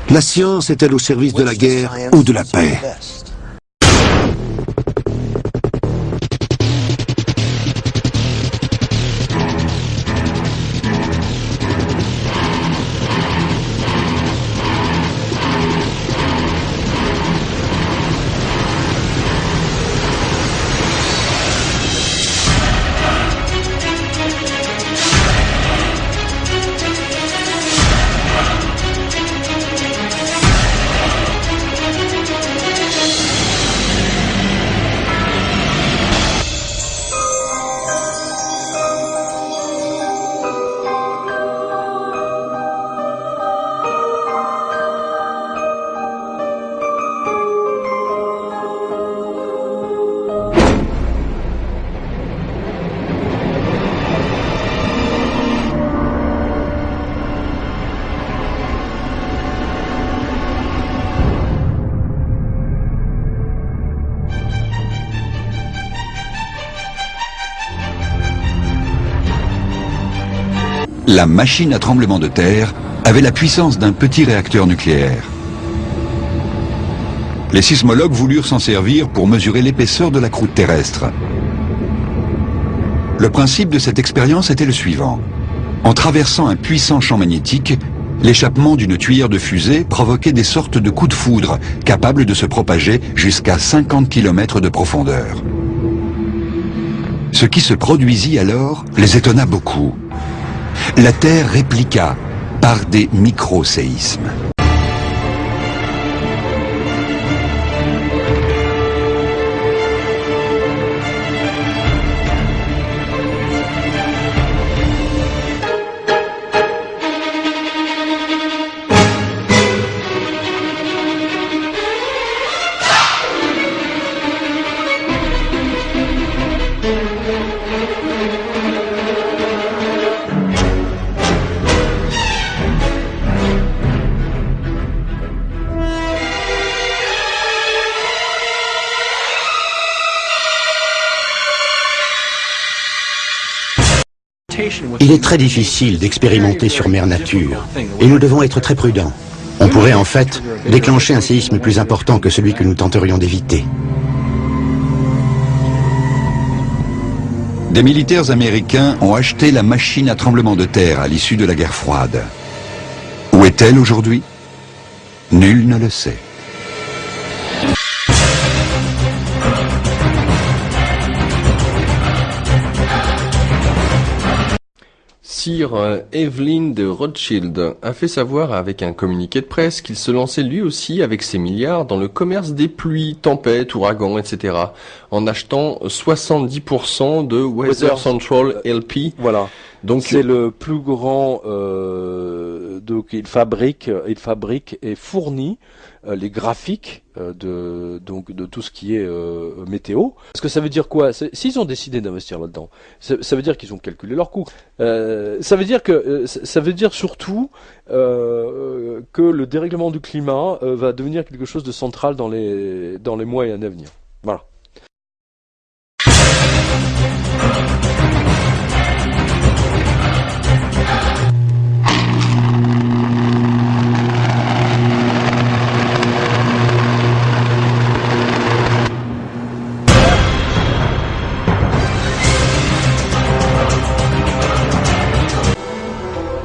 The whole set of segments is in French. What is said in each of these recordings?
La science est-elle au service de la guerre ou de la paix? La machine à tremblement de terre avait la puissance d'un petit réacteur nucléaire. Les sismologues voulurent s'en servir pour mesurer l'épaisseur de la croûte terrestre. Le principe de cette expérience était le suivant. En traversant un puissant champ magnétique, l'échappement d'une tuyère de fusée provoquait des sortes de coups de foudre capables de se propager jusqu'à 50 km de profondeur. Ce qui se produisit alors les étonna beaucoup. La Terre répliqua par des micro-séismes. Il est très difficile d'expérimenter sur Mère Nature, et nous devons être très prudents. On pourrait en fait déclencher un séisme plus important que celui que nous tenterions d'éviter. Des militaires américains ont acheté la machine à tremblement de terre à l'issue de la guerre froide. Où est-elle aujourd'hui? Nul ne le sait. Sir Evelyn de Rothschild a fait savoir avec un communiqué de presse qu'il se lançait lui aussi avec ses milliards dans le commerce des pluies, tempêtes, ouragans, etc. en achetant 70% de Weather Central LP. Voilà. Donc c'est le plus grand. Donc il fabrique et fournit les graphiques de tout ce qui est météo. Parce que ça veut dire quoi? S'ils ont décidé d'investir là-dedans, ça veut dire qu'ils ont calculé leurs coûts. Ça veut dire surtout que le dérèglement du climat va devenir quelque chose de central dans les mois et années à venir. Voilà.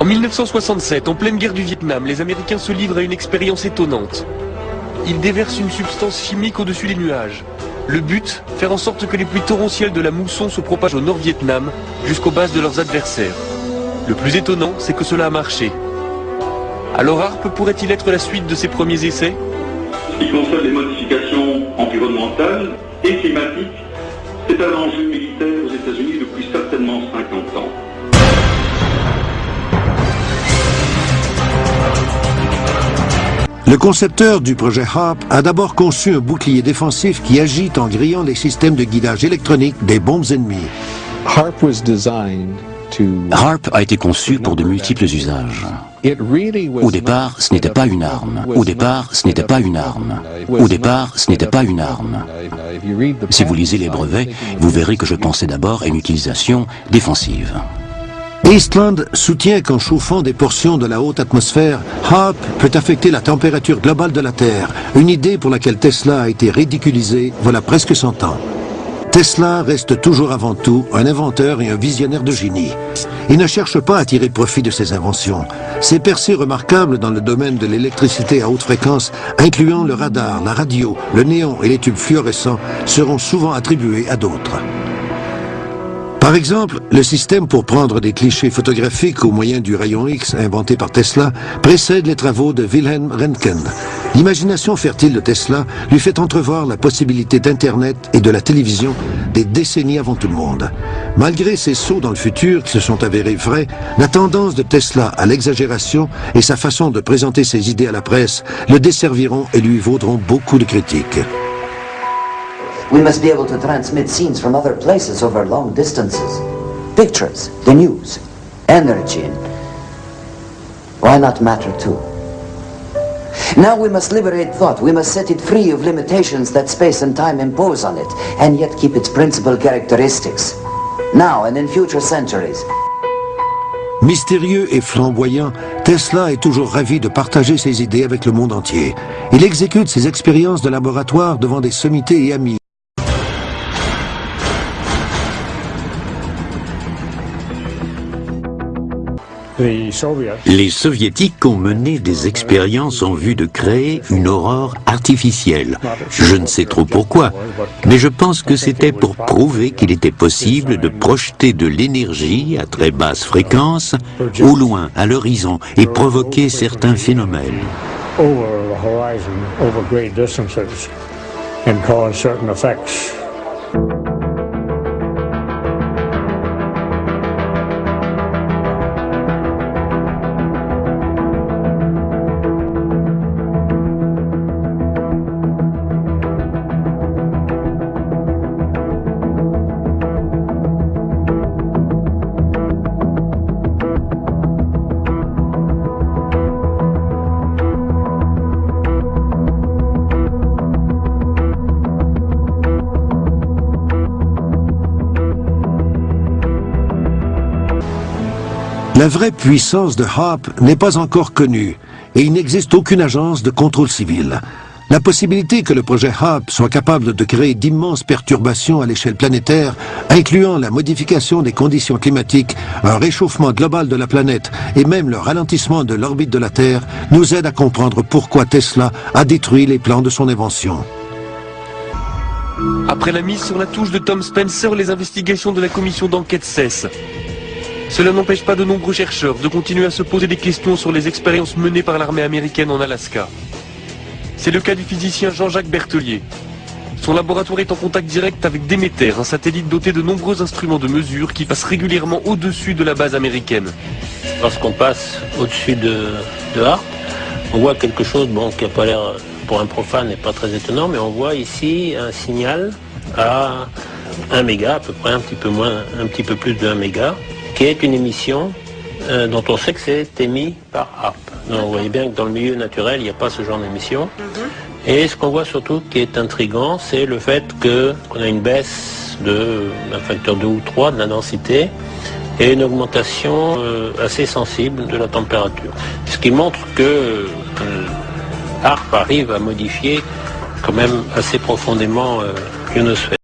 En 1967, en pleine guerre du Vietnam, les Américains se livrent à une expérience étonnante. Ils déversent une substance chimique au-dessus des nuages. Le but, faire en sorte que les pluies torrentielles de la mousson se propagent au Nord-Vietnam jusqu'aux bases de leurs adversaires. Le plus étonnant, c'est que cela a marché. Alors HAARP pourrait-il être la suite de ces premiers essais? Ce qui concerne les modifications environnementales et climatiques, c'est un enjeu militaire aux États-Unis depuis certainement 50 ans. Le concepteur du projet HAARP a d'abord conçu un bouclier défensif qui agit en grillant les systèmes de guidage électronique des bombes ennemies. HAARP a été conçu pour de multiples usages. Au départ, ce n'était pas une arme. Au départ, ce n'était pas une arme. Au départ, ce n'était pas une arme. Si vous lisez les brevets, vous verrez que je pensais d'abord à une utilisation défensive. Et Eastland soutient qu'en chauffant des portions de la haute atmosphère, HAARP peut affecter la température globale de la Terre, une idée pour laquelle Tesla a été ridiculisée voilà presque 100 ans. Tesla reste toujours avant tout un inventeur et un visionnaire de génie. Il ne cherche pas à tirer profit de ses inventions. Ses percées remarquables dans le domaine de l'électricité à haute fréquence, incluant le radar, la radio, le néon et les tubes fluorescents, seront souvent attribuées à d'autres. Par exemple, le système pour prendre des clichés photographiques au moyen du rayon X inventé par Tesla précède les travaux de Wilhelm Röntgen. L'imagination fertile de Tesla lui fait entrevoir la possibilité d'Internet et de la télévision des décennies avant tout le monde. Malgré ces sauts dans le futur qui se sont avérés vrais, la tendance de Tesla à l'exagération et sa façon de présenter ses idées à la presse le desserviront et lui vaudront beaucoup de critiques. We must be able to transmit scenes from other places over long distances. Pictures, the news, energy, and why not matter too? Now we must liberate thought. We must set it free of limitations that space and time impose on it, and yet keep its principal characteristics. Now and in future centuries. Mystérieux et flamboyant, Tesla est toujours ravi de partager ses idées avec le monde entier. Il exécute ses expériences de laboratoire devant des sommités et amis. Les Soviétiques ont mené des expériences en vue de créer une aurore artificielle. Je ne sais trop pourquoi, mais je pense que c'était pour prouver qu'il était possible de projeter de l'énergie à très basse fréquence au loin, à l'horizon, et provoquer certains phénomènes. La vraie puissance de HAARP n'est pas encore connue et il n'existe aucune agence de contrôle civil. La possibilité que le projet HAARP soit capable de créer d'immenses perturbations à l'échelle planétaire, incluant la modification des conditions climatiques, un réchauffement global de la planète et même le ralentissement de l'orbite de la Terre, nous aide à comprendre pourquoi Tesla a détruit les plans de son invention. Après la mise sur la touche de Tom Spencer, les investigations de la commission d'enquête cessent. Cela n'empêche pas de nombreux chercheurs de continuer à se poser des questions sur les expériences menées par l'armée américaine en Alaska. C'est le cas du physicien Jean-Jacques Berthelier. Son laboratoire est en contact direct avec Demeter, un satellite doté de nombreux instruments de mesure qui passe régulièrement au-dessus de la base américaine. Lorsqu'on passe au-dessus de HAARP, on voit quelque chose qui n'a pas l'air, pour un profane, n'est pas très étonnant, mais on voit ici un signal à 1 méga, à peu près un petit peu plus de 1 méga, qui est une émission dont on sait que c'est émis par HAARP. Donc vous voyez bien que dans le milieu naturel, il n'y a pas ce genre d'émission. Et ce qu'on voit surtout qui est intriguant, c'est le fait qu'on a une baisse d'un facteur 2 ou 3 de la densité et une augmentation assez sensible de la température. Ce qui montre que HAARP arrive à modifier quand même assez profondément l'ionosphère.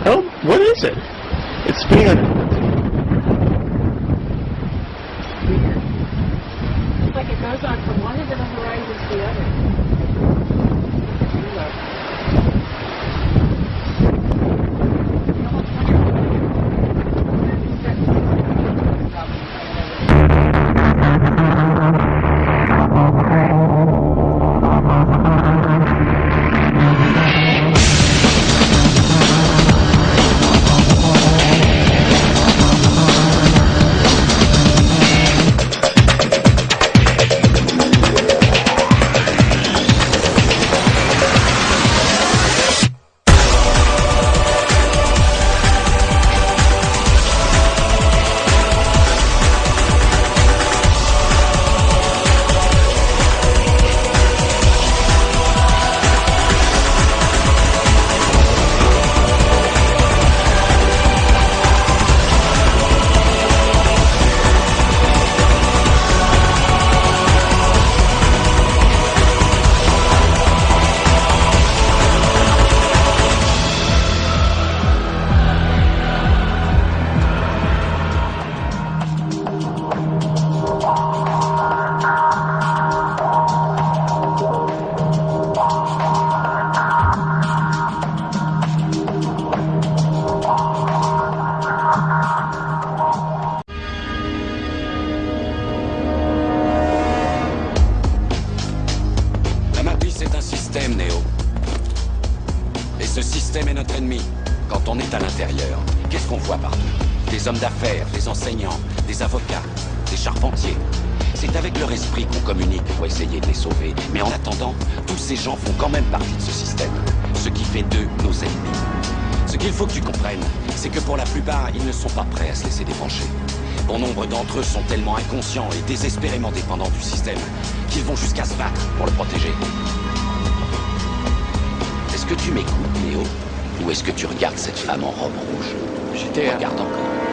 Oh, what is it? It's spinning. It's like it goes on from one end of the horizon to the other. l'extérieur, qu'est-ce qu'on voit partout? Des hommes d'affaires, des enseignants, des avocats, des charpentiers. C'est avec leur esprit qu'on communique pour essayer de les sauver. Mais en attendant, tous ces gens font quand même partie de ce système. Ce qui fait d'eux nos ennemis. Ce qu'il faut que tu comprennes, c'est que pour la plupart, ils ne sont pas prêts à se laisser débrancher. Bon nombre d'entre eux sont tellement inconscients et désespérément dépendants du système qu'ils vont jusqu'à se battre pour le protéger. Est-ce que tu m'écoutes, Néo? Ou est-ce que tu regardes cette femme en robe rouge? Regarde encore.